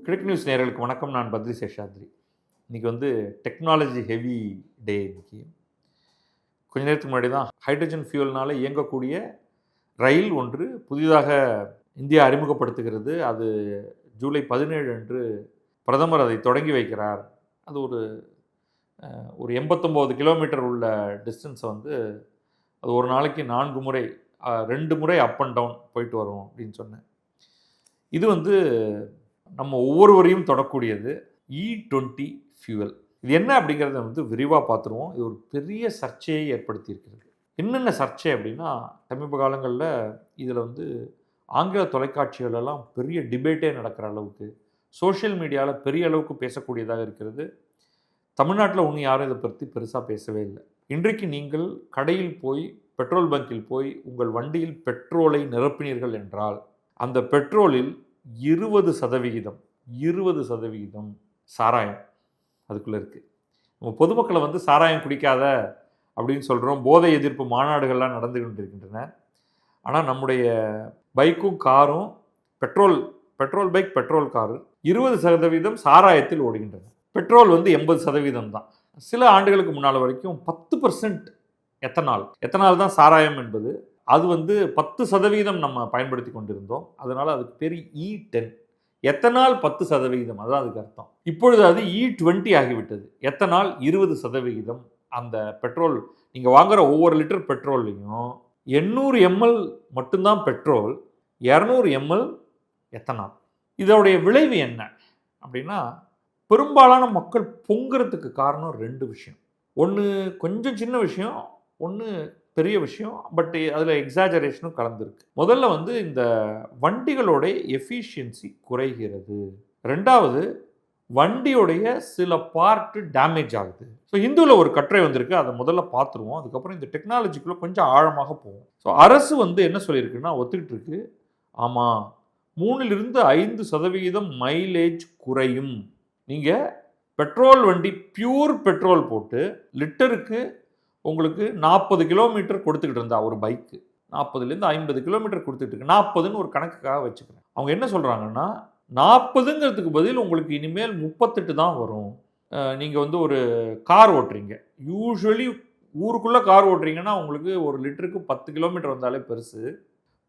கிரிக் news நேயர்களுக்கு வணக்கம். நான் பத்ரி சேஷாத்ரி. இன்றைக்கி டெக்னாலஜி ஹெவி டே. இன்றைக்கி கொஞ்ச நேரத்துக்கு முன்னாடி தான் ஹைட்ரஜன் ஃபியூவல்னால் இயங்கக்கூடிய ரயில் ஒன்று புதிதாக இந்தியா அறிமுகப்படுத்துகிறது. அது ஜூலை 17 அன்று பிரதமர் அதை தொடங்கி வைக்கிறார். அது ஒரு 89 கிலோமீட்டர் உள்ள டிஸ்டன்ஸை அது ஒரு நாளைக்கு 4 முறை 2 முறை அப் அண்ட் டவுன் போயிட்டு வரும் அப்படின்னு சொன்னேன். இது நம்ம ஒவ்வொருவரையும் தொடக்கூடியது. E20 ஃபியூவல் இது என்ன அப்படிங்கிறத விரிவாக பார்த்துருவோம். இது ஒரு பெரிய சர்ச்சையை ஏற்படுத்தியிருக்கிறது. என்னென்ன சர்ச்சை அப்படின்னா, சமீப காலங்களில் இதில் ஆங்கில தொலைக்காட்சிகளெல்லாம் பெரிய டிபேட்டே நடக்கிற அளவுக்கு, சோஷியல் மீடியாவில் பெரிய அளவுக்கு பேசக்கூடியதாக இருக்கிறது. தமிழ்நாட்டில் ஒன்றும் யாரும் இதை பற்றி பெருசாக பேசவே இல்லை. இன்றைக்கு நீங்கள் கடையில் போய், பெட்ரோல் பங்கில் போய் உங்கள் வண்டியில் பெட்ரோலை நிரப்பினீர்கள் என்றால், அந்த பெட்ரோலில் 20% சாராயம் அதுக்குள்ளே இருக்குது. நம்ம பொதுமக்களை சாராயம் குடிக்காத அப்படின்னு சொல்கிறோம். போதை எதிர்ப்பு மாநாடுகள்லாம் நடந்து கொண்டிருக்கின்றன. ஆனால் நம்முடைய பைக்கும் காரும் பெட்ரோல் பைக், பெட்ரோல் காரு 20% சாராயத்தில் ஓடுகின்றன. பெட்ரோல் 80% தான். சில ஆண்டுகளுக்கு முன்னால் வரைக்கும் 10% எத்தனால் தான் சாராயம் என்பது. அது 10% நம்ம பயன்படுத்தி கொண்டிருந்தோம். அதனால் அதுக்கு பேர் E10. எத்தனால் 10%, அதுதான் அதுக்கு அர்த்தம். இப்பொழுது அது E20 ஆகிவிட்டது. எத்தனால் 20%. அந்த பெட்ரோல் நீங்கள் வாங்குகிற ஒவ்வொரு லிட்டர் பெட்ரோல்லையும் 800 ml மட்டும்தான் பெட்ரோல், 200 ml எத்தனால். இதோடைய விளைவு என்ன அப்படின்னா, பெரும்பாலான மக்கள் பொங்குறதுக்கு காரணம் 2 விஷயம். ஒன்று கொஞ்சம் சின்ன விஷயம், ஒன்று பெரிய விஷயம். பட் அதில் எக்ஸாஜரேஷனும் கலந்துருக்கு. முதல்ல இந்த வண்டிகளோட எஃபிஷியன்சி குறைகிறது. ரெண்டாவது, வண்டியோடைய சில பார்ட்டு டேமேஜ் ஆகுது. ஸோ இந்துவில் ஒரு கட்டுரை வந்திருக்கு, அதை முதல்ல பார்த்துருவோம். அதுக்கப்புறம் இந்த டெக்னாலஜிக்குள்ளே கொஞ்சம் ஆழமாக போவோம். ஸோ அரசு என்ன சொல்லியிருக்குன்னா, ஒத்துக்கிட்டு இருக்கு. ஆமாம், 3-5% மைலேஜ் குறையும். நீங்கள் பெட்ரோல் வண்டி பியூர் பெட்ரோல் போட்டு லிட்டருக்கு உங்களுக்கு 40 கிலோமீட்டர் கொடுத்துக்கிட்டு இருந்தா ஒரு பைக்கு 40-50 கிலோமீட்டர் கொடுத்துட்டு இருக்கு. 40ன்னு ஒரு கணக்குக்காக வச்சுக்கிறேன். அவங்க என்ன சொல்கிறாங்கன்னா, 40ங்கிறதுக்கு பதில் உங்களுக்கு இனிமேல் 38 தான் வரும். நீங்கள் ஒரு கார் ஓட்டுறீங்க, யூஸ்வலி ஊருக்குள்ளே கார் ஓட்டுறீங்கன்னா உங்களுக்கு ஒரு லிட்டருக்கு 10 கிலோமீட்டர் வந்தாலே பெருசு.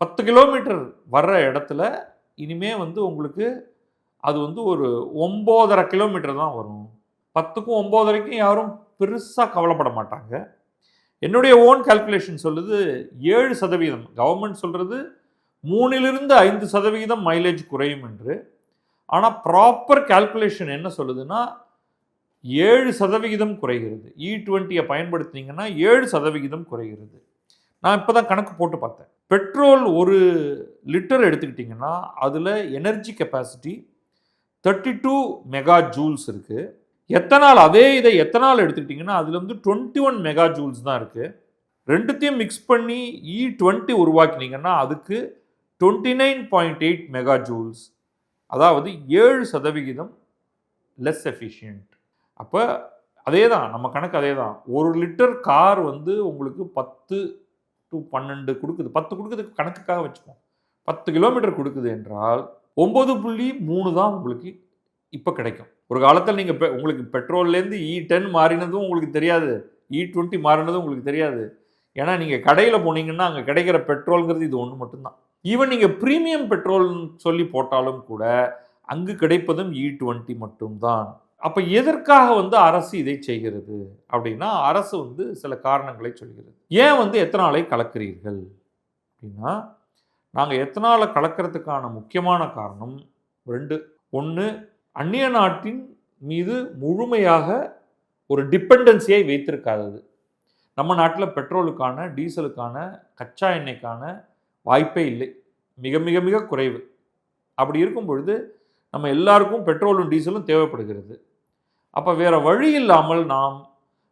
10 கிலோமீட்டர் வர்ற இடத்துல இனிமே உங்களுக்கு அது ஒரு 9.5 கிலோமீட்டர் தான் வரும். 10க்கும் 9.5க்கும் யாரும் பெருசாக கவலைப்பட மாட்டாங்க. என்னுடைய ஓன் கால்குலேஷன் சொல்லுது 7%. கவர்மெண்ட் சொல்கிறது 3-5% மைலேஜ் குறையும் என்று. ஆனால் ப்ராப்பர் கால்குலேஷன் என்ன சொல்லுதுன்னா 7% குறைகிறது. E20 பயன்படுத்தினீங்கன்னா 7% குறைகிறது. நான் இப்போ தான் கணக்கு போட்டு பார்த்தேன். பெட்ரோல் ஒரு லிட்டர் எடுத்துக்கிட்டிங்கன்னா அதில் எனர்ஜி கெப்பாசிட்டி 32 மெகா ஜூல்ஸ் இருக்குது. எத்தனால் எடுத்துக்கிட்டிங்கன்னா அதில் 21 மெகா ஜூல்ஸ் தான் இருக்குது. ரெண்டுத்தையும் மிக்ஸ் பண்ணி E20 உருவாக்கினீங்கன்னா அதுக்கு 29.8 மெகா ஜூல்ஸ், அதாவது 7% லெஸ் எஃபிஷியன்ட். அப்போ அதே தான், நம்ம கணக்கு அதே தான். ஒரு லிட்டர் கார் உங்களுக்கு 10-12 கொடுக்குது. 10 கொடுக்குறதுக்கு கணக்குக்காக வச்சுப்போம். 10 கிலோமீட்டர் கொடுக்குது என்றால் 9.3 தான் உங்களுக்கு இப்போ கிடைக்கும். ஒரு காலத்தில் நீங்கள் உங்களுக்கு பெட்ரோல்லேருந்து E10 மாறினதும் உங்களுக்கு தெரியாது, E20 மாறினதும் உங்களுக்கு தெரியாது. ஏன்னா நீங்கள் கடையில் போனீங்கன்னா அங்கே கிடைக்கிற பெட்ரோலுங்கிறது இது ஒன்று மட்டும்தான். ஈவன் நீங்கள் ப்ரீமியம் பெட்ரோல்னு சொல்லி போட்டாலும் கூட அங்கு கிடைப்பதும் E20 மட்டும்தான். அப்போ எதற்காக அரசு இதை செய்கிறது அப்படின்னா, அரசு சில காரணங்களை சொல்கிறது. ஏன் எத்தனாலை கலக்கிறீர்கள் அப்படின்னா, நாங்கள் எத்தனாலை கலக்கிறதுக்கான முக்கியமான காரணம் 2. ஒன்று, அந்நிய நாட்டின் மீது முழுமையாக ஒரு டிபெண்டன்சியை வைத்திருக்காதது. நம்ம நாட்டில் பெட்ரோலுக்கான, டீசலுக்கான, கச்சா எண்ணெய்க்கான வாய்ப்பே இல்லை. மிக மிக மிக குறைவு. அப்படி இருக்கும் பொழுது நம்ம எல்லாருக்கும் பெட்ரோலும் டீசலும் தேவைப்படுகிறது. அப்போ வேறு வழி இல்லாமல் நாம்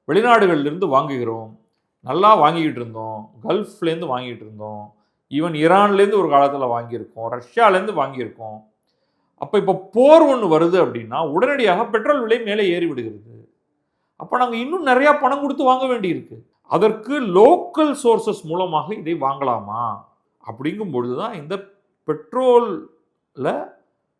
வெளிநாடுகளிலிருந்து வாங்குகிறோம். நல்லா வாங்கிக்கிட்டு இருந்தோம். கல்ஃப்லேருந்து வாங்கிட்டு இருந்தோம். ஈவன் ஈரான்லேருந்து ஒரு காலத்தில் வாங்கியிருக்கோம். ரஷ்யாலேருந்து வாங்கியிருக்கோம். அப்போ இப்போ போர் ஒன்று வருது அப்படின்னா உடனடியாக பெட்ரோல் விலை மேலே ஏறி விடுகிறது. அப்போ நாங்கள் இன்னும் நிறையா பணம் கொடுத்து வாங்க வேண்டியிருக்கு. அதற்கு லோக்கல் சோர்சஸ் மூலமாக இதை வாங்கலாமா அப்படிங்கும் பொழுது தான் இந்த பெட்ரோலில்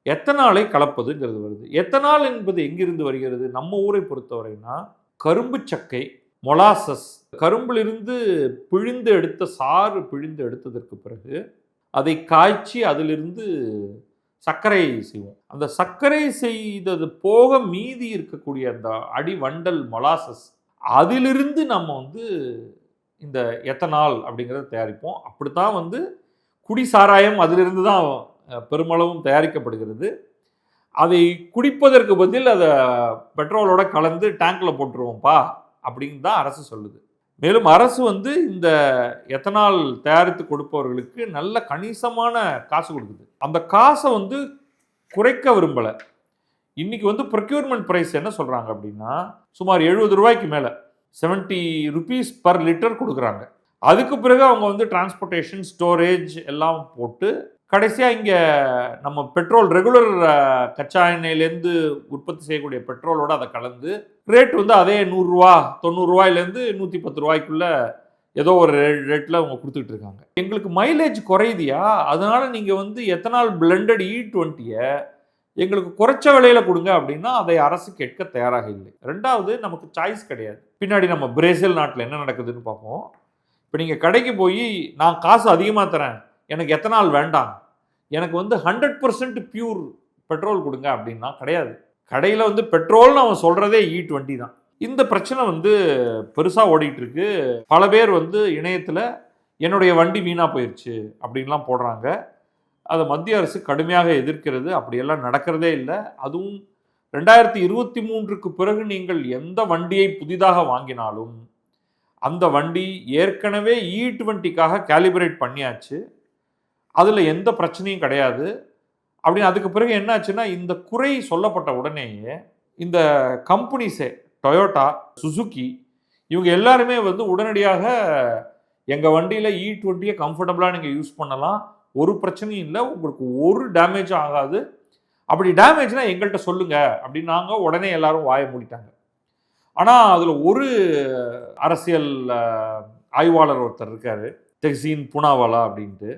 எத்தனாலை கலப்பதுங்கிறது வருது. எத்தனால் என்பது எங்கிருந்து வருகிறது? நம்ம ஊரை பொறுத்தவரைனா கரும்பு சக்கை, மொலாசஸ், கரும்பிலிருந்து பிழிந்து எடுத்த சாறு பிழிந்து எடுத்ததற்கு பிறகு அதை காய்ச்சி அதிலிருந்து சர்க்கரை செய்வோம். அந்த சர்க்கரை செய்தது போக மீதி இருக்கக்கூடிய அந்த அடிவண்டல் மொலாசஸ், அதிலிருந்து நம்ம வந்து இந்த எத்தனால் அப்படிங்கிறத தயாரிப்போம். அப்படித்தான் வந்து குடி சாராயம் அதிலிருந்து தான் பெருமளவும் தயாரிக்கப்படுகிறது. அதை குடிப்பதற்கு பதில் அதை பெட்ரோலோட கலந்து டேங்க்ல போட்டுருவோம்ப்பா அப்படின்னு தான் அரசு சொல்லுது. மேலும் அரசு வந்து இந்த எத்தனால் தயாரித்து கொடுப்பவர்களுக்கு நல்ல கணிசமான காசு கொடுக்குது. அந்த காசை வந்து குறைக்க விரும்பல. இன்னைக்கு வந்து ப்ரொக்யூர்மெண்ட் பிரைஸ் என்ன சொல்றாங்க அப்படின்னா, சுமார் 70 ரூபாய்க்கு மேல 70 ருபீஸ் பர் லிட்டர் கொடுக்குறாங்க. அதுக்கு பிறகு அவங்க வந்து டிரான்ஸ்போர்ட்டேஷன், ஸ்டோரேஜ் எல்லாம் போட்டு கடைசியா இங்க நம்ம பெட்ரோல் ரெகுலர் கச்சா எண்ணெயிலேருந்து உற்பத்தி செய்யக்கூடிய பெட்ரோலோட அதை கலந்து ரேட் வந்து அதே 100 ரூபா 90 ரூபாயிலேருந்து 110 ரூபாய்க்குள்ள ஏதோ ஒரு ரேட்ல அவங்க கொடுத்துட்டு இருக்காங்க. எங்களுக்கு மைலேஜ் குறையுதியா, அதனால நீங்க வந்து எத்தனால் பிளெண்டட் E20 எங்களுக்கு குறைச்ச விலையில கொடுங்க அப்படின்னா அதை அரசு கேட்க தயாராக இல்லை. ரெண்டாவது, நமக்கு சாய்ஸ் கிடையாது. பின்னாடி நம்ம பிரேசில் நாட்டில் என்ன நடக்குதுன்னு பார்ப்போம். இப்போ நீங்கள் கடைக்கு போய் நான் காசு அதிகமாக தரேன், எனக்கு எத்தனால் வேண்டாம், எனக்கு வந்து 100% பியூர் பெட்ரோல் கொடுங்க அப்படின்னா கிடையாது. கடையில் வந்து பெட்ரோல்னு அவன் சொல்கிறதே E20 தான். இந்த பிரச்சனை வந்து பெருசாக ஓடிட்டு இருக்கு. பல பேர் வந்து இணையத்தில் என்னுடைய வண்டி வீணாக போயிடுச்சு அப்படின்லாம் போடுறாங்க. அதை மத்திய அரசு கடுமையாக எதிர்க்கிறது. அப்படியெல்லாம் நடக்கிறதே இல்லை. அதுவும் 2023க்கு பிறகு நீங்கள் எந்த வண்டியை புதிதாக வாங்கினாலும் அந்த வண்டி ஏற்கனவே E20க்காக கேலிபிரேட் பண்ணியாச்சு, அதில் எந்த பிரச்சனையும் கிடையாது அப்படின்னு. அதுக்கு பிறகு என்னாச்சுன்னா, இந்த குறை சொல்லப்பட்ட உடனேயே இந்த கம்பெனிஸே டொயோட்டா, சுசுகி இவங்க எல்லாருமே வந்து உடனடியாக எங்கள் வண்டியில் E20 கம்ஃபர்டபுளாக நீங்கள் யூஸ் பண்ணலாம், ஒரு பிரச்சனையும் இல்லை, உங்களுக்கு ஒரு டேமேஜும் ஆகாது, அப்படி டேமேஜ்னா எங்கள்கிட்ட சொல்லுங்க அப்படின்னாங்க. உடனே எல்லாரும் வாயை மூடிட்டாங்க. ஆனால் அதில் ஒரு அரசியல் ஆய்வாளர் ஒருத்தர் இருக்கார், தெஹ்சீன் பூனாவாலா அப்படின்ட்டு.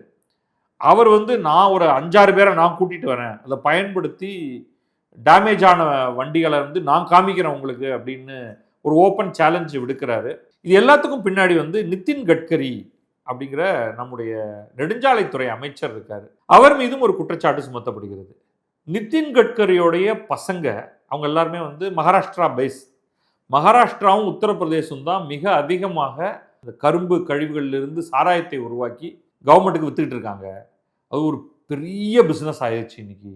அவர் வந்து நான் ஒரு 5-6 பேரை நான் கூட்டிகிட்டு வரேன், அதை பயன்படுத்தி டேமேஜ் ஆன வண்டிகளை வந்து நான் காமிக்கிறேன் உங்களுக்கு அப்படின்னு ஒரு ஓப்பன் சேலஞ்சு விடுக்கிறாரு. இது எல்லாத்துக்கும் பின்னாடி வந்து நிதின் கட்கரி அப்படிங்கிற நம்முடைய நெடுஞ்சாலைத்துறை அமைச்சர் இருக்காரு. அவர் மீதும் ஒரு குற்றச்சாட்டு சுமத்தப்படுகிறது. நிதின் கட்கரியோடைய பசங்க அவங்க எல்லாருமே வந்து மகாராஷ்டிரா பேஸ். மகாராஷ்டிராவும் உத்தரப்பிரதேசம் தான் மிக அதிகமாக இந்த கரும்பு கழிவுகளிலிருந்து சாராயத்தை உருவாக்கி கவர்மெண்ட்டுக்கு வித்துக்கிட்டு இருக்காங்க. அது ஒரு பெரிய பிஸ்னஸ் ஆயிடுச்சு இன்னைக்கு.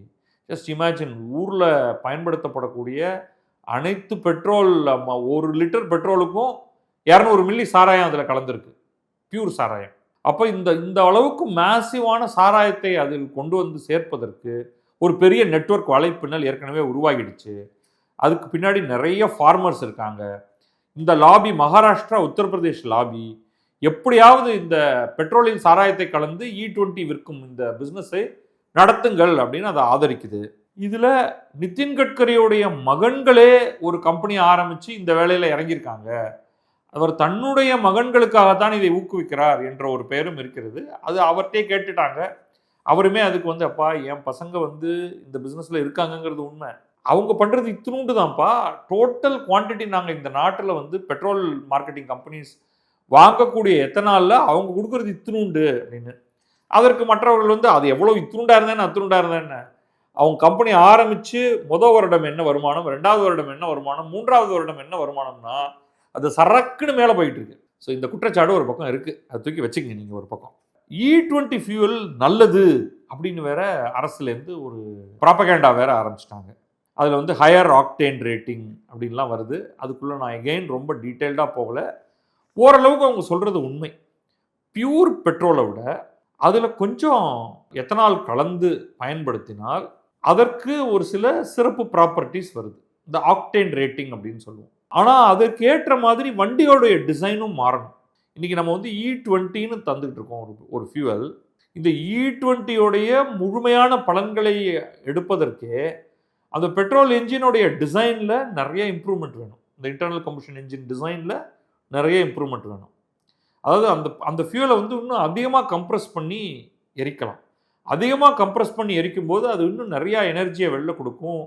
ஜஸ்ட் இமேஜின், ஊரில் பயன்படுத்தப்படக்கூடிய அனைத்து பெட்ரோல் 1 லிட்டர் பெட்ரோலுக்கும் 200 மில்லி சாராயம் அதில் கலந்துருக்கு, பியூர் சாராயம். அப்போ இந்த அளவுக்கு மேசிவான சாராயத்தை அதில் கொண்டு வந்து சேர்ப்பதற்கு ஒரு பெரிய நெட்வொர்க் வலைப்பின்னல் ஏற்கனவே உருவாகிடுச்சு. அதுக்கு பின்னாடி நிறைய ஃபார்மர்ஸ் இருக்காங்க. இந்த லாபி, மகாராஷ்டிரா உத்தரப்பிரதேஷ் லாபி, எப்படியாவது இந்த பெட்ரோலில் சாராயத்தை கலந்து E20 விற்கும் இந்த பிஸ்னஸை நடத்துங்கள் அப்படின்னு அதை ஆதரிக்குது. இதில் நிதின் கட்கரியோடைய மகன்களே ஒரு கம்பெனி ஆரம்பித்து இந்த வேலையில் இறங்கியிருக்காங்க. அவர் தன்னுடைய மகன்களுக்காகத்தான் இதை ஊக்குவிக்கிறார் என்ற ஒரு பெயரும் இருக்கிறது. அது அவர்கிட்டே கேட்டுட்டாங்க. அவருமே அதுக்கு வந்து, அப்பா என் பசங்க வந்து இந்த பிஸ்னஸில் இருக்காங்கங்கிறது உண்மை, அவங்க பண்ணுறது இத்தினூண்டு தான்ப்பா, டோட்டல் குவான்டிட்டி நாங்கள் இந்த நாட்டில் வந்து பெட்ரோல் மார்க்கெட்டிங் கம்பெனிஸ் வாங்கக்கூடிய எத்தனாலில் அவங்க கொடுக்குறது இத்தினூண்டு அப்படின்னு. அதற்கு மற்றவர்கள் வந்து அது எவ்வளோ இத்தினூண்டா இருந்தேன்னு அத்தினூண்டா இருந்தேன்னு, அவங்க கம்பெனி ஆரம்பித்து முதல் வருடம் என்ன வருமானம், 2வது வருடம் என்ன வருமானம், 3வது வருடம் என்ன வருமானம்னா அது சரக்குன்னு மேலே போயிட்டு இருக்கு. ஸோ இந்த குற்றச்சாட்டு ஒரு பக்கம் இருக்குது, அதை தூக்கி வச்சுக்கங்க நீங்கள் ஒரு பக்கம். E20 ஃபியூல் நல்லது அப்படின்னு வேற அரசுலேருந்து ஒரு ப்ராபகேண்டா வேற ஆரம்பிச்சிட்டாங்க. அதில் வந்து ஹையர் ஆக்டேன் ரேட்டிங் அப்படின்லாம் வருது. அதுக்குள்ளே நான் எகெயின் ரொம்ப டீட்டெயில்டாக போகலை. ஓரளவுக்கு அவங்க சொல்கிறது உண்மை. பியூர் பெட்ரோலை விட அதில் கொஞ்சம் எத்தனால் கலந்து பயன்படுத்தினால் அதற்கு ஒரு சில சிறப்பு ப்ராப்பர்ட்டிஸ் வருது, இந்த ஆக்டேன் ரேட்டிங் அப்படின்னு சொல்லுவோம். ஆனால் அதற்கு ஏற்ற மாதிரி வண்டியோடைய டிசைனும் மாறணும். இன்றைக்கி நம்ம வந்து E20ன்னு தந்துக்கிட்டு இருக்கோம் ஒரு ஃபியூவல். இந்த E20யோடைய முழுமையான பலன்களை எடுப்பதற்கே அந்த பெட்ரோல் என்ஜினுடைய டிசைனில் நிறைய இம்ப்ரூவ்மெண்ட் வேணும். இந்த இன்டர்னல் கம்பஷன் என்ஜின் டிசைனில் நிறைய இம்ப்ரூவ்மெண்ட் வேணும். அதாவது அந்த ஃபியூலை வந்து இன்னும் அதிகமாக கம்ப்ரெஸ் பண்ணி எரிக்கலாம். அதிகமாக கம்ப்ரஸ் பண்ணி எரிக்கும்போது அது இன்னும் நிறையா எனர்ஜியை வெளில கொடுக்கும்.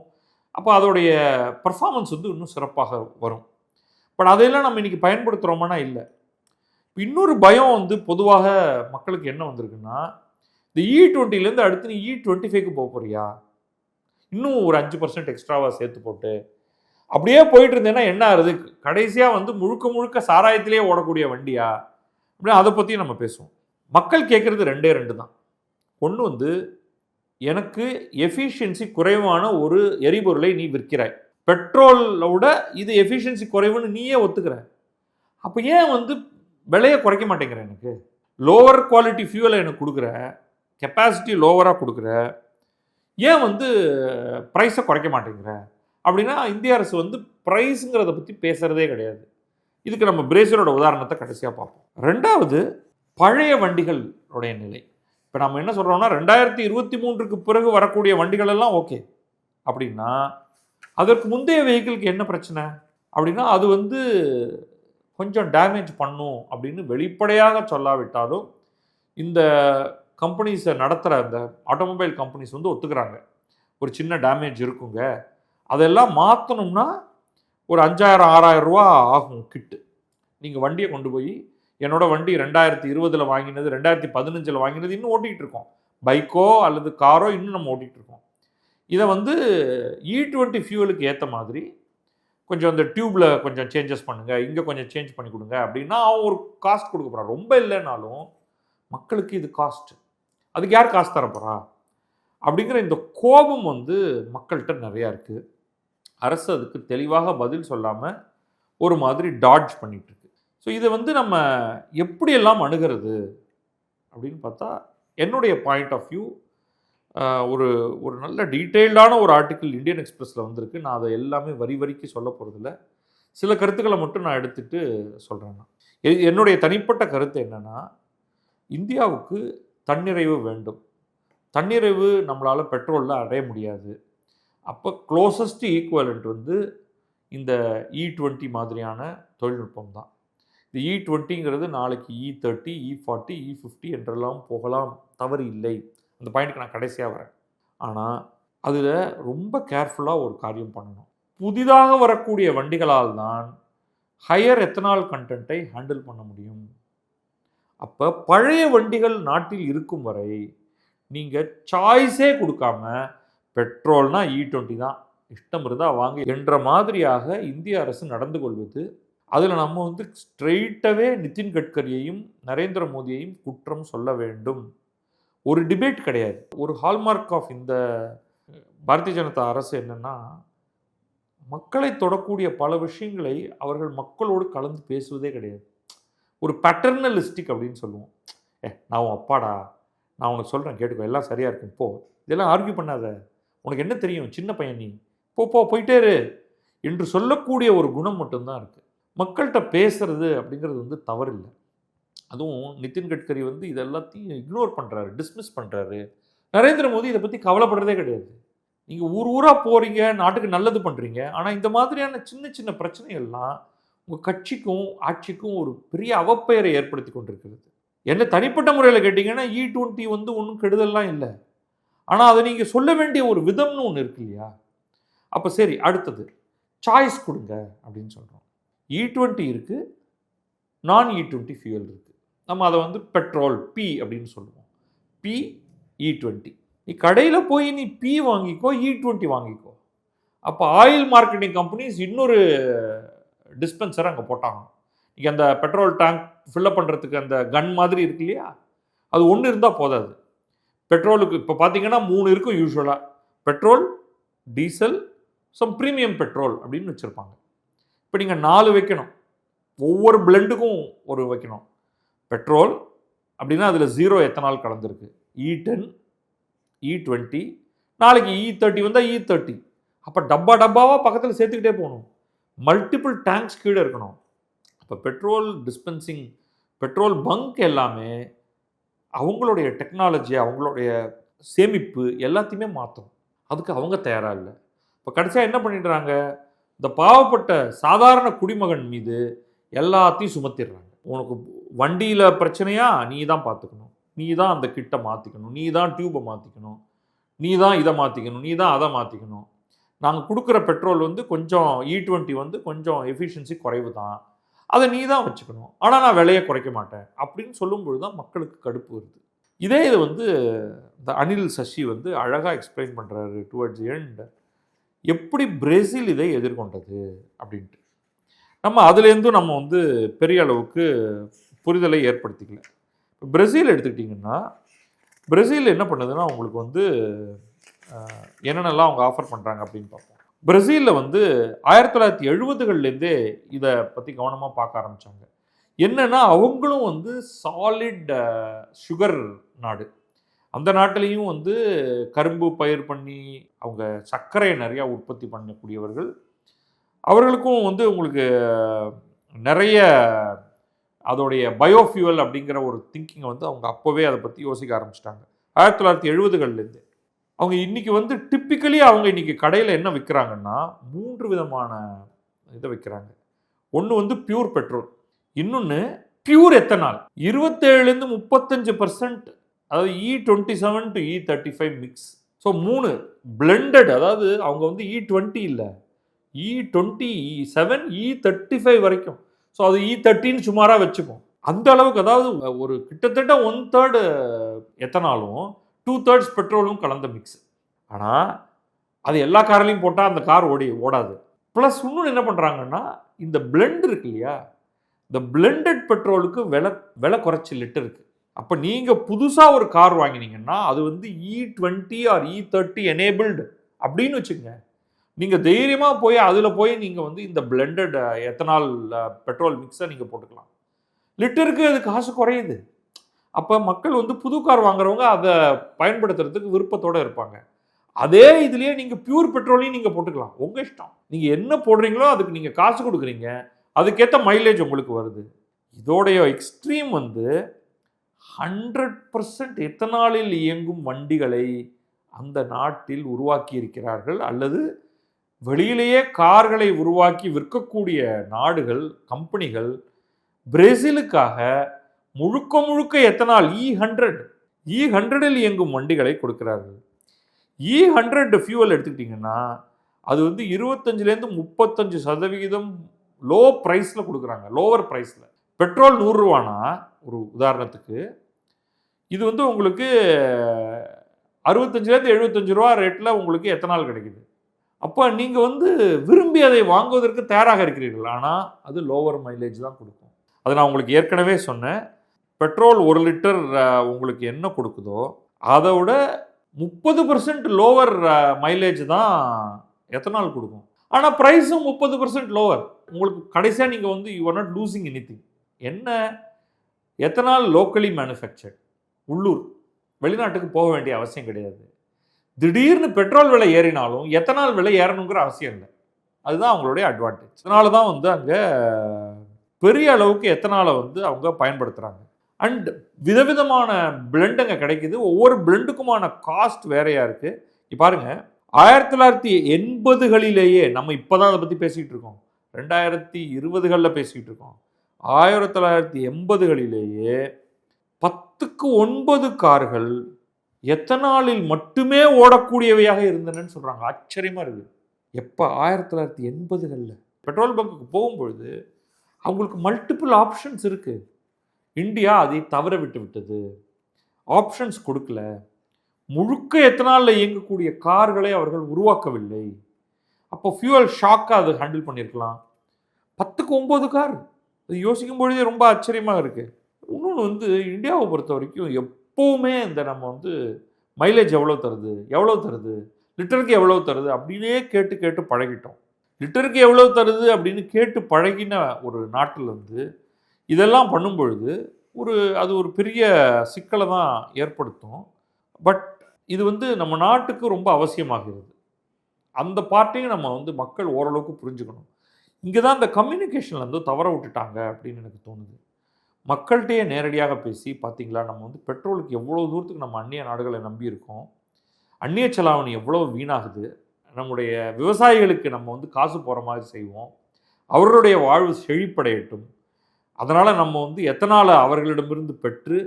அப்போ அதோடைய பர்ஃபார்மன்ஸ் வந்து இன்னும் சிறப்பாக வரும். பட் அதையெல்லாம் நம்ம இன்றைக்கி பயன்படுத்துகிறோமானா இல்லை. இன்னொரு பயம் வந்து பொதுவாக மக்களுக்கு என்ன வந்திருக்குன்னா, இந்த E20லேருந்து அடுத்து நீ E25க்கு போக போறியா, இன்னும் ஒரு 5% எக்ஸ்ட்ராவாக சேர்த்து போட்டு அப்படியே போயிட்டு இருந்தேன்னா என்ன ஆகுது, கடைசியாக வந்து முழுக்க முழுக்க சாராயத்திலே ஓடக்கூடிய வண்டியா அப்படின்னு அதை பற்றியும் நம்ம பேசுவோம். மக்கள் கேட்குறது ரெண்டே ரெண்டு தான். ஒன்று வந்து எனக்கு எஃபிஷியன்சி குறைவான ஒரு எரிபொருளை நீ விற்கிறாய், பெட்ரோலை விட இது எஃபிஷியன்சி குறைவுன்னு நீயே ஒத்துக்கிற, அப்போ ஏன் வந்து விலையை குறைக்க மாட்டேங்கிற, எனக்கு லோவர் குவாலிட்டி ஃபியூவலை எனக்கு கொடுக்குற, கெப்பாசிட்டி லோவராக கொடுக்குற, ஏன் வந்து ப்ரைஸை குறைக்க மாட்டேங்கிற அப்படின்னா இந்திய அரசு வந்து ப்ரைஸுங்கிறத பற்றி பேசுகிறதே கிடையாது. இதுக்கு நம்ம பிரேசிலோட உதாரணத்தை கடைசியாக பார்ப்போம். ரெண்டாவது, பழைய வண்டிகளுடைய நிலை. இப்போ நம்ம என்ன சொல்கிறோம்னா 2023க்கு பிறகு வரக்கூடிய வண்டிகள் எல்லாம் ஓகே அப்படின்னா, அதற்கு முந்தைய வெஹிக்கிளுக்கு என்ன பிரச்சனை அப்படின்னா, அது வந்து கொஞ்சம் டேமேஜ் பண்ணும் அப்படின்னு வெளிப்படையாக சொல்லாவிட்டாலும் இந்த கம்பெனிஸை நடத்துகிற அந்த ஆட்டோமொபைல் கம்பெனிஸ் வந்து ஒத்துக்கிறாங்க, ஒரு சின்ன டேமேஜ் இருக்குங்க, அதெல்லாம் மாற்றணும்னா ஒரு 5000-6000 ரூபா ஆகும் கிட்டு. நீங்கள் வண்டியை கொண்டு போய், என்னோட வண்டி 2020 வாங்கினது 2015 வாங்கினது இன்னும் ஓட்டிகிட்டு இருக்கோம், பைக்கோ அல்லது காரோ இன்னும் நம்ம ஓட்டிகிட்டு இருக்கோம். இதை வந்து E20 ஃபியூவலுக்கு ஏற்ற மாதிரி கொஞ்சம் அந்த டியூப்பில் கொஞ்சம் சேஞ்சஸ் பண்ணுங்கள், இங்கே கொஞ்சம் சேஞ்ச் பண்ணி கொடுங்க அப்படின்னா அவன் ஒரு காஸ்ட் கொடுக்க போகிறான். ரொம்ப இல்லைனாலும் மக்களுக்கு இது காஸ்ட், அதுக்கு யார் காசு தரப்போகிறா அப்படிங்கிற இந்த கோபம் வந்து மக்கள்கிட்ட நிறையா இருக்குது. அரசு அதுக்கு தெளிவாக பதில் சொல்லாமல் ஒரு மாதிரி டாட்ஜ் பண்ணிகிட்ருக்கு. ஸோ இதை வந்து நம்ம எப்படியெல்லாம் அணுகிறது அப்படின்னு பார்த்தா, என்னுடைய பாயிண்ட் ஆஃப் வியூ ஒரு ஒரு நல்ல டீட்டெயில்டான ஒரு ஆர்டிக்கிள் இந்தியன் எக்ஸ்பிரஸில் வந்திருக்கு. நான் அதை எல்லாமே வரி வரிக்கு சொல்ல போகிறதில்ல, சில கருத்துக்களை மட்டும் நான் எடுத்துகிட்டு சொல்கிறேன். என்னுடைய தனிப்பட்ட கருத்து என்னென்னா, இந்தியாவுக்கு தன்னிறைவு வேண்டும். தன்னிறைவு நம்மளால் பெட்ரோலில் அடைய முடியாது. அப்போ க்ளோசஸ்ட் ஈக்குவலண்ட் வந்து இந்த E20 மாதிரியான தொழில்நுட்பம் தான். இந்த E20ங்கிறது நாளைக்கு E30, E40, E50 என்றெல்லாம் போகலாம், தவறு இல்லை. அந்த பாயிண்ட்டுக்கு நான் கடைசியாக வரேன். ஆனால் அதில் ரொம்ப கேர்ஃபுல்லாக ஒரு காரியம் பண்ணணும். புதிதாக வரக்கூடிய வண்டிகளால் தான் ஹையர் எத்தனால் கண்டென்ட்டை ஹேண்டில் பண்ண முடியும். அப்போ பழைய வண்டிகள் நாட்டில் இருக்கும் வரை நீங்கள் சாய்ஸே கொடுக்காம பெட்ரோல்னா E20 தான், இஷ்டம் இருந்தால் வாங்க என்ற மாதிரியாக இந்திய அரசு நடந்து கொள்வது, அதில் நம்ம வந்து ஸ்ட்ரெயிட்டாகவே நிதின் கட்கரியையும் நரேந்திர மோடியையும் குற்றம் சொல்ல வேண்டும். ஒரு டிபேட் கிடையாது. ஒரு ஹால்மார்க் ஆஃப் இந்த பாரதிய ஜனதா அரசு என்னென்னா, மக்களை தொடக்கூடிய பல விஷயங்களை அவர்கள் மக்களோடு கலந்து பேசுவதே கிடையாது. ஒரு பேட்டர்னலிஸ்டிக் அப்படின்னு சொல்லுவோம். நான் உன் அப்பாடா, நான் உனக்கு சொல்கிறேன் கேட்டுக்கோ, எல்லாம் சரியாக இருக்கும், போ, இதெல்லாம் ஆர்கியூ பண்ணாத, உனக்கு என்ன தெரியும், சின்ன பையன் நீ, போயிட்டே இரு என்று சொல்லக்கூடிய ஒரு குணம் மட்டும்தான் இருக்குது. மக்கள்கிட்ட பேசுறது அப்படிங்கிறது வந்து தவறில்லை. அதுவும் நிதின் கட்கரி வந்து இதெல்லாத்தையும் இக்னோர் பண்ணுறாரு, டிஸ்மிஸ் பண்ணுறாரு. நரேந்திர மோடி இதை பற்றி கவலைப்படுறதே கிடையாது. நீங்கள் ஊராக போகிறீங்க, நாட்டுக்கு நல்லது பண்ணுறீங்க, ஆனால் இந்த மாதிரியான சின்ன சின்ன பிரச்சனைகள்லாம் உங்கள் கட்சிக்கும் ஆட்சிக்கும் ஒரு பெரிய அவப்பெயரை ஏற்படுத்தி கொண்டிருக்கிறது. என்ன தனிப்பட்ட முறையில் கேட்டிங்கன்னா E20 வந்து ஒன்றும் கெடுதல்லாம் இல்லை, ஆனால் அதை நீங்கள் சொல்ல வேண்டிய ஒரு விதம்னு ஒன்று இருக்கு இல்லையா? அப்போ சரி, அடுத்தது சாய்ஸ் கொடுங்க அப்படின்னு சொல்கிறோம். E20 இருக்குது, நான் E20 ஃபியூயல் இருக்குது. நம்ம அதை வந்து பெட்ரோல் P அப்படின்னு சொல்லுவோம். P E20. நீ கடையில் போய் நீ P வாங்கிக்கோ, E20 வாங்கிக்கோ. அப்போ ஆயில் மார்க்கெட்டிங் கம்பெனிஸ் இன்னொரு டிஸ்பென்சர் அங்கே போட்டாங்க. நீங்கள் அந்த பெட்ரோல் டேங்க் ஃபில்லப் பண்ணுறதுக்கு அந்த கன் மாதிரி இருக்கு இல்லையா, அது ஒன்று இருந்தால் போதாது. பெட்ரோலுக்கு இப்போ பார்த்தீங்கன்னா 3 இருக்கும் யூஸ்வலாக, petrol, diesel, some premium petrol அப்படின்னு வச்சுருப்பாங்க. இப்போ நீங்கள் 4 வைக்கணும், ஒவ்வொரு பிளெண்டுக்கும் ஒரு வைக்கணும். பெட்ரோல் அப்படின்னா அதில் 0 எத்தனால் கலந்துருக்கு, E10, E20, நாளைக்கு E30 வந்தால் E30. அப்போ டப்பாவாக பக்கத்தில் சேர்த்துக்கிட்டே போகணும், மல்டிபிள் டேங்க்ஸ் கீழே இருக்கணும். இப்போ பெட்ரோல் டிஸ்பென்சிங், பெட்ரோல் பங்க் எல்லாமே அவங்களுடைய டெக்னாலஜி, அவங்களுடைய சேமிப்பு எல்லாத்தையுமே மாற்றணும். அதுக்கு அவங்க தயாராக இல்லை. இப்போ கடைசியாக என்ன பண்ணிடுறாங்க, இந்த பாவப்பட்ட சாதாரண குடிமகன் மீது எல்லாத்தையும் சுமத்திடுறாங்க. உனக்கு வண்டியில் பிரச்சனையா, நீ தான் பார்த்துக்கணும், நீ தான் அந்த கிட்டை மாற்றிக்கணும், நீ தான் டியூப்பை மாற்றிக்கணும், நீ தான் இதை மாற்றிக்கணும், நீ தான் அதை மாற்றிக்கணும். நாங்கள் கொடுக்குற பெட்ரோல் வந்து கொஞ்சம் E20 வந்து கொஞ்சம் எஃபிஷியன்சி குறைவு தான், அதை நீ தான் வச்சுக்கணும், ஆனால் நான் விலையை குறைக்க மாட்டேன் அப்படின்னு சொல்லும்பொழுது தான் மக்களுக்கு கடுப்பு வருது. இது வந்து இந்த அனில் சசி வந்து அழகாக எக்ஸ்பிளைன் பண்ணுறாரு டுவர்ட்ஸ் எண்ட், எப்படி பிரேசில் இதை எதிர்கொண்டது அப்படின்ட்டு. நம்ம அதுலேருந்தும் நம்ம வந்து பெரிய அளவுக்கு புரிதலை ஏற்படுத்திக்கல. பிரேசில் எடுத்துக்கிட்டிங்கன்னா, பிரேசில் என்ன பண்ணுதுன்னா உங்களுக்கு வந்து என்னென்னலாம் அவங்க ஆஃபர் பண்ணுறாங்க அப்படின்னு பார்ப்போம். பிரேசிலில் வந்து 1970களிலேருந்தே இதை பற்றி கவனமாக பார்க்க ஆரம்பித்தாங்க. என்னென்னா அவங்களும் வந்து சாலிட் சுகர் நாடு. அந்த நாட்டிலையும் வந்து கரும்பு பயிர் பண்ணி அவங்க சர்க்கரையை நிறையா உற்பத்தி பண்ணக்கூடியவர்கள். அவர்களுக்கும் வந்து உங்களுக்கு நிறைய அதோடைய பயோஃபியூவல் அப்படிங்கிற ஒரு திங்கிங்கை வந்து அவங்க அப்போவே அதை பற்றி யோசிக்க ஆரம்பிச்சிட்டாங்க 1970களிலேருந்து. அவங்க இன்றைக்கி வந்து டிப்பிக்கலி அவங்க இன்றைக்கி கடையில் என்ன விற்கிறாங்கன்னா 3 விதமான இதை விற்கிறாங்க. ஒன்று வந்து பியூர் பெட்ரோல், இன்னொன்று பியூர் எத்தனால் 27லேருந்து 35%, அதாவது E27 to E35 mix. So 3 blended, அதாவது அவங்க வந்து E20 இல்லை, E20, E7, E35 வரைக்கும். ஸோ அது E30ன்னு சுமாராக வச்சுப்போம். அந்த அளவுக்கு, அதாவது ஒரு கிட்டத்தட்ட 1/3 எத்தனாலும் 2/3 பெட்ரோலும் கலந்த மிக்ஸ். ஆனால் அது எல்லா கார்லையும் போட்டால் அந்த கார் ஓடாது. ப்ளஸ் இன்னொன்று என்ன பண்ணுறாங்கன்னா, இந்த பிளெண்ட் இருக்கு இல்லையா, இந்த பிளெண்டட் பெட்ரோலுக்கு விலை குறைச்சி லிட்டருக்கு. அப்போ நீங்கள் புதுசாக ஒரு கார் வாங்கினீங்கன்னா அது வந்து E20 ஆர் E30 எனேபிள்டு அப்படின்னு வச்சுக்கோங்க. நீங்கள் தைரியமாக போய் அதில் போய் நீங்கள் வந்து இந்த பிளெண்டட் எத்தனால் பெட்ரோல் மிக்ஸை நீங்கள் போட்டுக்கலாம். லிட்டருக்கு அது காசு குறையுது. அப்போ மக்கள் வந்து புது கார் வாங்குறவங்க அதை பயன்படுத்துறதுக்கு விருப்பத்தோடு இருப்பாங்க. அதே இதுலேயே நீங்கள் பியூர் பெட்ரோலையும் நீங்கள் போட்டுக்கலாம், உங்கள் இஷ்டம். நீங்கள் என்ன போடுறீங்களோ அதுக்கு நீங்கள் காசு கொடுக்குறீங்க, அதுக்கேற்ற மைலேஜ் உங்களுக்கு வருது. இதோடைய எக்ஸ்ட்ரீம் வந்து 100% எத்தனாலில் இயங்கும் வண்டிகளை அந்த நாட்டில் உருவாக்கி இருக்கிறார்கள், அல்லது வெளியிலேயே கார்களை உருவாக்கி விற்கக்கூடிய நாடுகள், கம்பெனிகள் பிரேசிலுக்காக முழுக்க எத்தனால் E100 இயங்கும் வண்டிகளை கொடுக்கிறார்கள். E100 ஃபியூவல் எடுத்துக்கிட்டிங்கன்னா அது வந்து 25லேருந்து 35% லோ ப்ரைஸில் கொடுக்குறாங்க, லோவர் ப்ரைஸில். பெட்ரோல் 100 ரூபானா ஒரு உதாரணத்துக்கு, இது வந்து உங்களுக்கு 65லேருந்து 75 ரூபா ரேட்டில் உங்களுக்கு எத்தனால் கிடைக்குது. அப்போ நீங்கள் வந்து விரும்பி அதை வாங்குவதற்கு தயாராக இருக்கிறீர்கள், ஆனால் அது லோவர் மைலேஜ் தான் கொடுக்கும். அதை நான் உங்களுக்கு ஏற்கனவே சொன்னேன். பெட்ரோல் 1 லிட்டர் உங்களுக்கு என்ன கொடுக்குதோ அதை விட 30% லோவர் மைலேஜ் தான் எத்தனால் கொடுக்கும். ஆனால் ப்ரைஸும் 30% லோவர். உங்களுக்கு கடைசியாக நீங்கள் வந்து you are not losing anything. என்ன, எத்தனால் லோக்கலி மேனுஃபேக்சர்ட், உள்ளூர், வெளிநாட்டுக்கு போக வேண்டிய அவசியம் கிடையாது. திடீர்னு பெட்ரோல் விலை ஏறினாலும் எத்தனால் விலை ஏறணுங்கிற அவசியம் இல்லை. அதுதான் அவங்களுடைய அட்வான்டேஜ். அதனால தான் வந்து அங்கே பெரிய அளவுக்கு எத்தனாலை வந்து அவங்க பயன்படுத்துகிறாங்க. அண்ட் விதவிதமான பிளெண்ட் அங்கே கிடைக்குது. ஒவ்வொரு பிளெண்டுக்குமான காஸ்ட் வேறையாக இருக்குது. இப்போ பாருங்கள், 1980களிலேயே, நம்ம இப்போ தான் அதை பற்றி பேசிக்கிட்டு இருக்கோம், 2020களில் பேசிக்கிட்டு இருக்கோம். 1980களிலேயே 10க்கு 9 கார்கள் எத்தனாலில் மட்டுமே ஓடக்கூடியவையாக இருந்தனன்னு சொல்கிறாங்க. ஆச்சரியமாக இருக்குது. எப்போ? 1980களில். பெட்ரோல் பங்குக்கு போகும்பொழுது அவங்களுக்கு மல்டிபிள் ஆப்ஷன்ஸ் இருக்குது. இந்தியா அதை தவற விட்டது, ஆப்ஷன்ஸ் கொடுக்கல. முழுக்க எத்தனாலில் இயங்கக்கூடிய கார்களை அவர்கள் உருவாக்கவில்லை. அப்போ ஃபியூவல் ஷாக்காக அது ஹேண்டில் பண்ணியிருக்கலாம். 10க்கு 9 கார், அது யோசிக்கும் பொழுதே ரொம்ப ஆச்சரியமாக இருக்குது. இன்னொன்று வந்து இந்தியாவை பொறுத்த வரைக்கும் எப்போவுமே இந்த நம்ம வந்து மைலேஜ் எவ்வளோ தருது, லிட்டருக்கு எவ்வளோ தருது அப்படின்னே கேட்டு பழகிட்டோம். லிட்டருக்கு எவ்வளோ தருது அப்படின்னு கேட்டு பழகின ஒரு நாட்டில் வந்து இதெல்லாம் பண்ணும்பொழுது அது ஒரு பெரிய சிக்கலை தான் ஏற்படுத்தும். பட் இது வந்து நம்ம நாட்டுக்கு ரொம்ப அவசியமாகிறது. அந்த பார்ட்டையும் நம்ம வந்து மக்கள் ஓரளவுக்கு புரிஞ்சுக்கணும். இங்கே தான் இந்த கம்யூனிகேஷனில் வந்து தவற விட்டுட்டாங்க அப்படின்னு எனக்கு தோணுது. மக்கள்கிட்டயே நேரடியாக பேசி, பார்த்தீங்களா நம்ம வந்து பெட்ரோலுக்கு எவ்வளோ தூரத்துக்கு நம்ம அந்நிய நாடுகளை நம்பி இருக்கோம், அந்நிய செலாவணி எவ்வளோ வீணாகுது, நம்முடைய விவசாயிகளுக்கு நம்ம வந்து காசு போகிற மாதிரி செய்வோம், அவர்களுடைய வாழ்வு செழிப்படையட்டும், அதனால் நம்ம வந்து எத்தனால் அவர்களிடமிருந்து பெற்று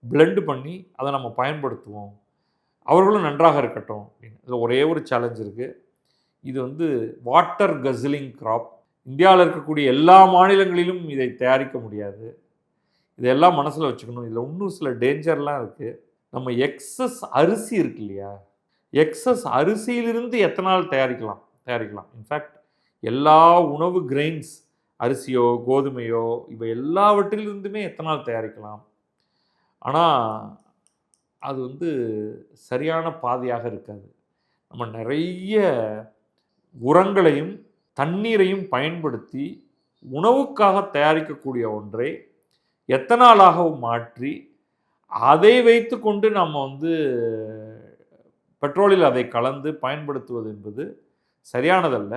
பிளெண்ட் பண்ணி அதை நம்ம பயன்படுத்துவோம், அவர்களும் நன்றாக இருக்கட்டும் அப்படின்னு. இதில் ஒரே ஒரு சேலஞ்ச் இருக்குது. இது வந்து வாட்டர் கசிலிங் கிராப். இந்தியாவில் இருக்கக்கூடிய எல்லா மாநிலங்களிலும் இதை தயாரிக்க முடியாது. இதெல்லாம் மனசில் வச்சுக்கணும். இதில் இன்னும் சில டேஞ்சர்லாம் இருக்குது. நம்ம எக்ஸஸ் அரிசி இருக்கு இல்லையா, எக்ஸஸ் அரிசியிலிருந்து எத்தனால் தயாரிக்கலாம். இன்ஃபேக்ட் எல்லா உணவு கிரெயின்ஸ், அரிசியோ கோதுமையோ இவை எல்லாவற்றிலிருந்துமே எத்தனால் தயாரிக்கலாம். ஆனால் அது வந்து சரியான பாதையாக இருக்காது. நம்ம நிறைய உரங்களையும் தண்ணீரையும் பயன்படுத்தி உணவுக்காக தயாரிக்கக்கூடிய ஒன்றை எத்தனாலாக மாற்றி அதை வைத்து கொண்டு நம்ம வந்து பெட்ரோலில் அதை கலந்து பயன்படுத்துவது என்பது சரியானதல்ல.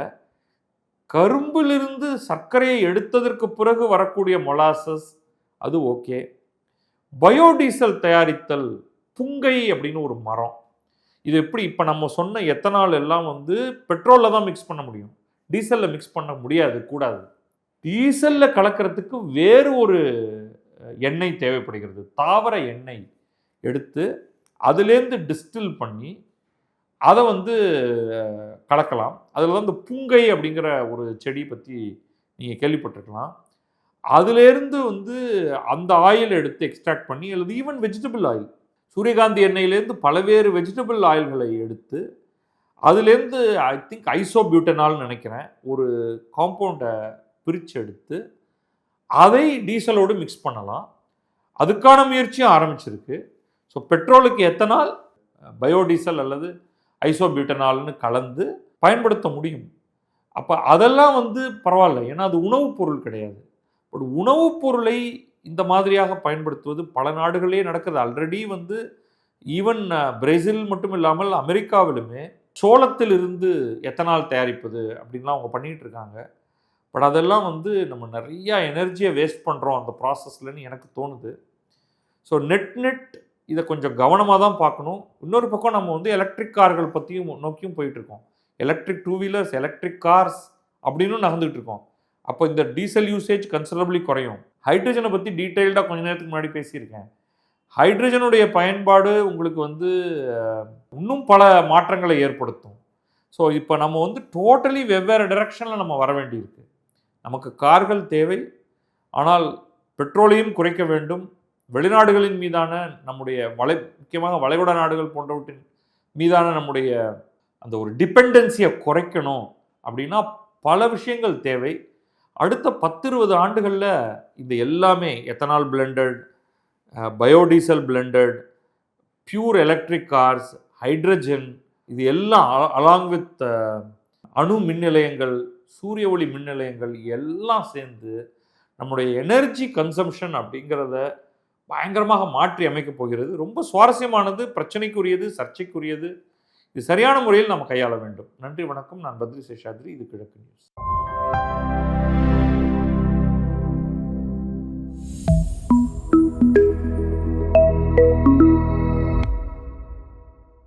கரும்பிலிருந்து சர்க்கரையை எடுத்ததற்கு பிறகு வரக்கூடிய மொலாசஸ் அது ஓகே. பயோடீசல் தயாரித்தல், புங்கை அப்படின்னு ஒரு மரம். இது எப்படி இப்போ நம்ம சொன்ன எத்தனால் எல்லாம் வந்து பெட்ரோலில் தான் மிக்ஸ் பண்ண முடியும், டீசலில் மிக்ஸ் பண்ண முடியாது, கூடாது. டீசலில் கலக்கிறதுக்கு வேறு ஒரு எண்ணெய் தேவைப்படுகிறது. தாவர எண்ணெய் எடுத்து அதுலேருந்து டிஸ்டில் பண்ணி அதை வந்து கலக்கலாம். அதில் தான் இந்த புங்கை அப்படிங்கிற ஒரு செடி பற்றி நீங்கள் கேள்விப்பட்டிருக்கலாம். அதுலேருந்து வந்து அந்த ஆயில் எடுத்து எக்ஸ்ட்ராக்ட் பண்ணி, அல்லது ஈவன் வெஜிடபிள் ஆயில், சூரியகாந்தி எண்ணெயிலேருந்து பல்வேறு வெஜிடபிள் ஆயில்களை எடுத்து அதுலேருந்து ஐ திங்க் ஐசோபியூட்டனால்னு நினைக்கிறேன் ஒரு காம்பவுண்டை பிரித்து எடுத்து அதை டீசலோடு மிக்ஸ் பண்ணலாம். அதுக்கான முயற்சியும் ஆரம்பிச்சிருக்கு. ஸோ பெட்ரோலுக்கு எத்தனால் பயோடீசல் அல்லது ஐசோபியூட்டனால்னு கலந்து பயன்படுத்த முடியும். அப்போ அதெல்லாம் வந்து பரவாயில்ல, ஏன்னா அது உணவுப் பொருள் கிடையாது. பட் உணவுப் பொருளை இந்த மாதிரியாக பயன்படுத்துவது பல நாடுகளே நடக்குது. ஆல்ரெடி வந்து ஈவன் பிரேசில் மட்டும் இல்லாமல் அமெரிக்காவிலுமே சோளத்திலிருந்து எத்தனால் தயாரிப்பது அப்படின்லாம் அவங்க பண்ணிகிட்டு இருக்காங்க. பட் அதெல்லாம் வந்து நம்ம நிறையா எனர்ஜியை வேஸ்ட் பண்ணுறோம் அந்த ப்ராசஸ்லன்னு எனக்கு தோணுது. ஸோ நெட் இதை கொஞ்சம் கவனமாக தான் பார்க்கணும். இன்னொரு பக்கம் நம்ம வந்து எலக்ட்ரிக் கார்கள் பற்றியும் நோக்கியும் போயிட்டுருக்கோம். Electric two wheelers, electric cars அப்படின்னு நகர்ந்துட்டு இருக்கோம். அப்போ இந்த டீசல் யூசேஜ் கன்சிடரபிளி குறையும். ஹைட்ரஜனை பற்றி டீட்டெயில்டாக கொஞ்ச நேரத்துக்கு முன்னாடி பேசியிருக்கேன். ஹைட்ரஜனுடைய பயன்பாடு உங்களுக்கு வந்து இன்னும் பல மாற்றங்களை ஏற்படுத்தும். ஸோ இப்போ நம்ம வந்து டோட்டலி வெவ்வேறு டைரக்ஷனில் நம்ம வர வேண்டியிருக்கு. நமக்கு கார்கள் தேவை, ஆனால் பெட்ரோலையும் குறைக்க வேண்டும். வெளிநாடுகளின் மீதான நம்முடைய முக்கியமாக வளைகுடா நாடுகள் போன்றவற்றின் மீதான நம்முடைய அந்த ஒரு டிபெண்டன்சியை குறைக்கணும். அப்படின்னா பல விஷயங்கள் தேவை. அடுத்த 10-20 ஆண்டுகளில் இந்த எல்லாமே ethanol blended, biodiesel blended, pure electric cars, hydrogen, இது எல்லாம் அலாங் வித் அணு மின் நிலையங்கள், சூரிய ஒளி மின் நிலையங்கள் எல்லாம் சேர்ந்து நம்முடைய எனர்ஜி கன்சம்ஷன் அப்படிங்கிறத பயங்கரமாக மாற்றி அமைக்கப் போகிறது. ரொம்ப சுவாரஸ்யமானது, பிரச்சனைக்குரியது, சர்ச்சைக்குரியது. இது சரியான முறையில் நாம் கையாள வேண்டும். நன்றி, வணக்கம். நான் பத்ரி சேஷாத்ரி. இது கிழக்கு நியூஸ்.